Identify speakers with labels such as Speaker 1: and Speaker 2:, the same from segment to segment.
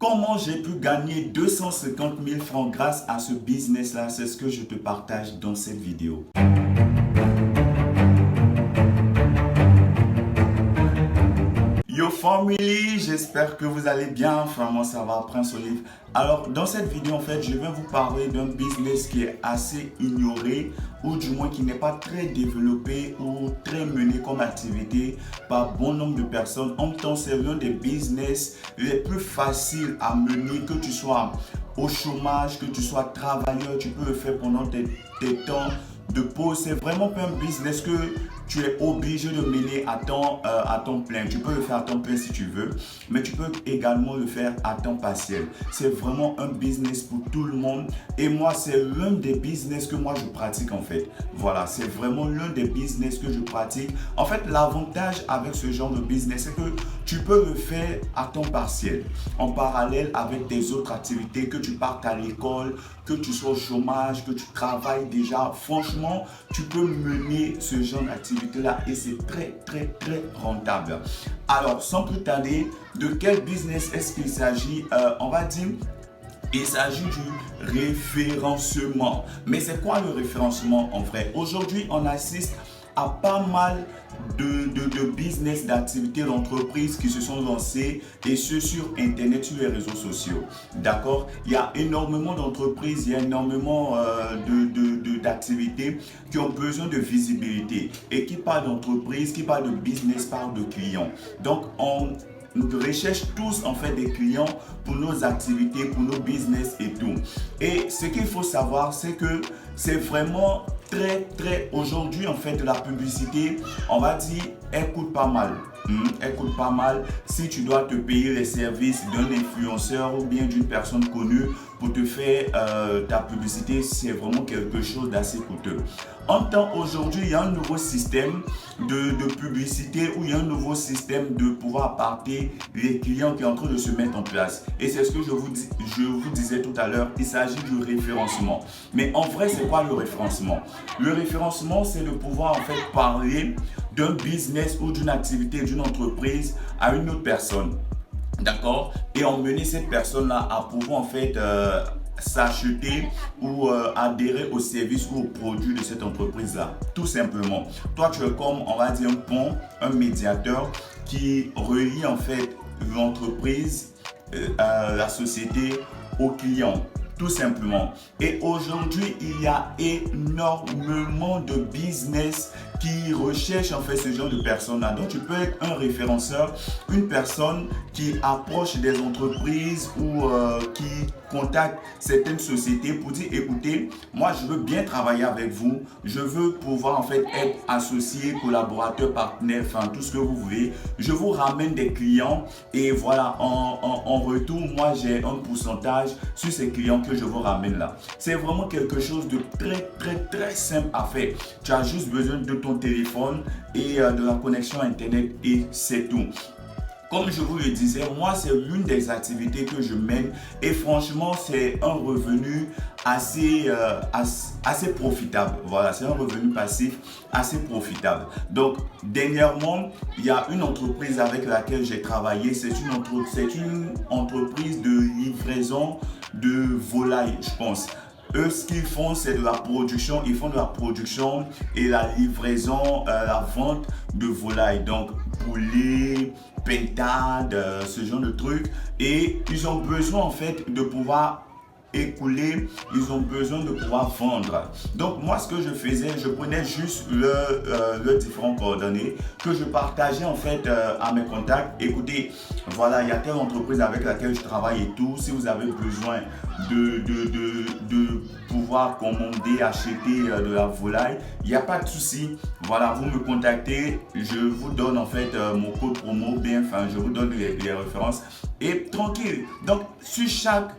Speaker 1: Comment j'ai pu gagner 250 000 francs grâce à ce business-là? C'est ce que je te partage dans cette vidéo. Yo family, j'espère que vous allez bien. Enfin, moi ça va, Prince Olive. Alors, dans cette vidéo, en fait, je vais vous parler d'un business qui est assez ignoré ou du moins qui n'est pas très développé ou très mené comme activité par bon nombre de personnes. En même temps, c'est l'un des business les plus faciles à mener, que tu sois au chômage, que tu sois travailleur, tu peux le faire pendant tes temps de pause. C'est vraiment pas un business que tu es obligé de mener à temps plein. Tu peux le faire à temps plein si tu veux, mais tu peux également le faire à temps partiel. C'est vraiment un business pour tout le monde. Et moi, c'est l'un des business que moi je pratique en fait. Voilà, c'est vraiment l'un des business que je pratique. En fait, l'avantage avec ce genre de business, c'est que tu peux le faire à temps partiel, en parallèle avec tes autres activités, que tu partes à l'école, que tu sois au chômage, que tu travailles déjà. Franchement, tu peux mener ce genre d'activité-là et c'est très rentable. Alors, sans plus tarder, de quel business est-ce qu'il s'agit? On va dire, il s'agit du référencement. Mais c'est quoi le référencement en vrai? Aujourd'hui, on assiste à pas mal de business, d'activités, d'entreprises qui se sont lancées et ce sur internet, sur les réseaux sociaux. D'accord? Il y a énormément d'entreprises, il y a énormément d'activités qui ont besoin de visibilité. Et qui parle d'entreprise, qui parle de business, parle de clients. Donc, on recherche tous en fait des clients pour nos activités, pour nos business et tout. Et ce qu'il faut savoir, c'est que c'est vraiment très aujourd'hui en fait la publicité, on va dire, elle coûte pas mal. Elle coûte pas mal si tu dois te payer les services d'un influenceur ou bien d'une personne connue pour te faire ta publicité. C'est vraiment quelque chose d'assez coûteux. En temps aujourd'hui, il y a un nouveau système de publicité où il y a un nouveau système de pouvoir apporter les clients qui est en train de se mettre en place. Et c'est ce que je vous disais tout à l'heure, il s'agit du référencement. Mais en vrai, c'est quoi le référencement? Le référencement, c'est de pouvoir en fait parler d'un business ou d'une activité, d'une entreprise à une autre personne. D'accord? Et emmener cette personne-là à pouvoir en fait s'acheter ou adhérer aux services ou aux produits de cette entreprise-là. Tout simplement. Toi, tu es comme, on va dire, un pont, un médiateur qui relie en fait l'entreprise, la société aux clients. Tout simplement. Et aujourd'hui, il y a énormément de business qui recherchent en fait ce genre de personnes-là. Donc, tu peux être un référenceur, une personne qui approche des entreprises ou qui contacte certaines sociétés pour dire, écoutez, moi, je veux bien travailler avec vous. Je veux pouvoir en fait être associé, collaborateur, partenaire, enfin, tout ce que vous voulez. Je vous ramène des clients et voilà, en retour, moi, j'ai un pourcentage sur ces clients que je vous ramène là. C'est vraiment quelque chose de très simple à faire. Tu as juste besoin de ton téléphone et de la connexion internet et c'est tout. Comme je vous le disais, moi c'est l'une des activités que je mène et franchement c'est un revenu assez profitable. Voilà, c'est un revenu passif assez profitable. Donc dernièrement, il y a une entreprise avec laquelle j'ai travaillé. C'est une entreprise de livraison de volailles, je pense. Eux, ce qu'ils font, c'est de la production. Ils font de la production et la livraison, la vente de volailles. Donc, poulet, pintade, ce genre de trucs. Et ils ont besoin, en fait, de pouvoir écouler, ils ont besoin de pouvoir vendre. Donc moi ce que je faisais, je prenais juste leurs différents coordonnées que je partageais en fait à mes contacts. Écoutez, voilà, il y a telle entreprise avec laquelle je travaille et tout. Si vous avez besoin de pouvoir commander, acheter de la volaille, il n'y a pas de souci. Voilà, vous me contactez, je vous donne en fait mon code promo, bien, enfin je vous donne les références et tranquille. Donc sur chaque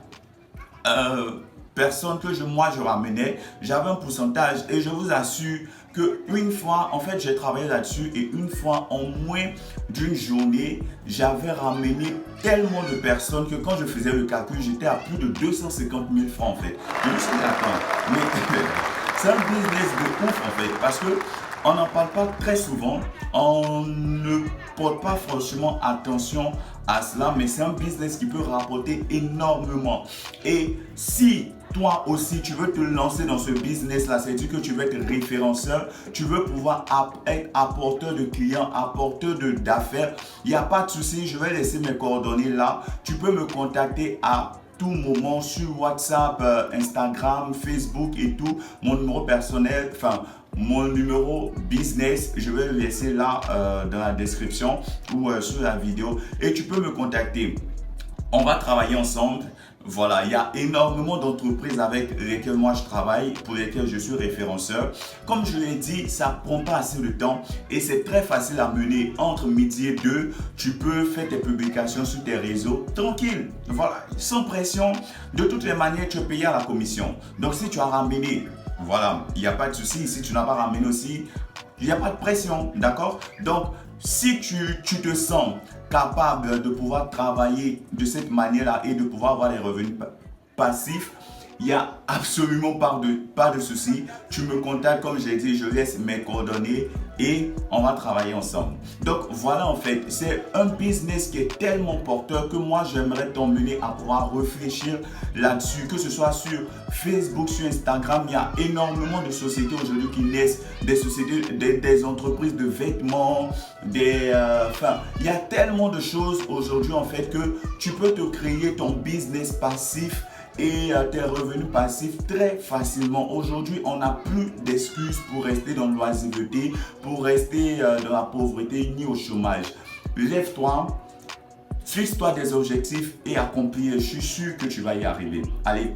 Speaker 1: personne que je ramenais, j'avais un pourcentage et je vous assure que une fois, en fait j'ai travaillé là-dessus et une fois en moins d'une journée, j'avais ramené tellement de personnes que quand je faisais le calcul, j'étais à plus de 250 000 francs en fait. Je me suis dit, attends, mais c'est un business de ouf en fait parce que on n'en parle pas très souvent, on ne porte pas franchement attention à cela, mais c'est un business qui peut rapporter énormément. Et si toi aussi tu veux te lancer dans ce business-là, c'est-à-dire que tu veux être référenceur, tu veux pouvoir être apporteur de clients, apporteur d'affaires, il n'y a pas de souci, je vais laisser mes coordonnées là. Tu peux me contacter à tout moment sur WhatsApp, Instagram, Facebook et tout. Mon numéro personnel, mon numéro business, je vais le laisser là dans la description ou sur la vidéo et tu peux me contacter. On va travailler ensemble. Voilà, il y a énormément d'entreprises avec lesquelles moi je travaille, pour lesquelles je suis référenceur. Comme je l'ai dit, ça ne prend pas assez de temps et c'est très facile à mener. Entre midi et 2, tu peux faire tes publications sur tes réseaux tranquille. Voilà, sans pression. De toutes les manières, tu es payé à la commission. Donc si tu as ramené, voilà, il n'y a pas de souci. Si tu n'as pas ramené aussi, il n'y a pas de pression, d'accord? Donc, si tu te sens capable de pouvoir travailler de cette manière-là et de pouvoir avoir des revenus passifs, il n'y a absolument pas de souci. Tu me contactes, comme j'ai dit, je laisse mes coordonnées et on va travailler ensemble. Donc voilà, en fait, c'est un business qui est tellement porteur que moi, j'aimerais t'emmener à pouvoir réfléchir là-dessus, que ce soit sur Facebook, sur Instagram. Il y a énormément de sociétés aujourd'hui qui naissent, des sociétés, des entreprises de vêtements, il y a tellement de choses aujourd'hui, en fait, que tu peux te créer ton business passif et tes revenus passifs très facilement. Aujourd'hui, on n'a plus d'excuses pour rester dans l'oisiveté, pour rester dans la pauvreté ni au chômage. Lève-toi, fixe-toi des objectifs et accomplis. Je suis sûr que tu vas y arriver. Allez,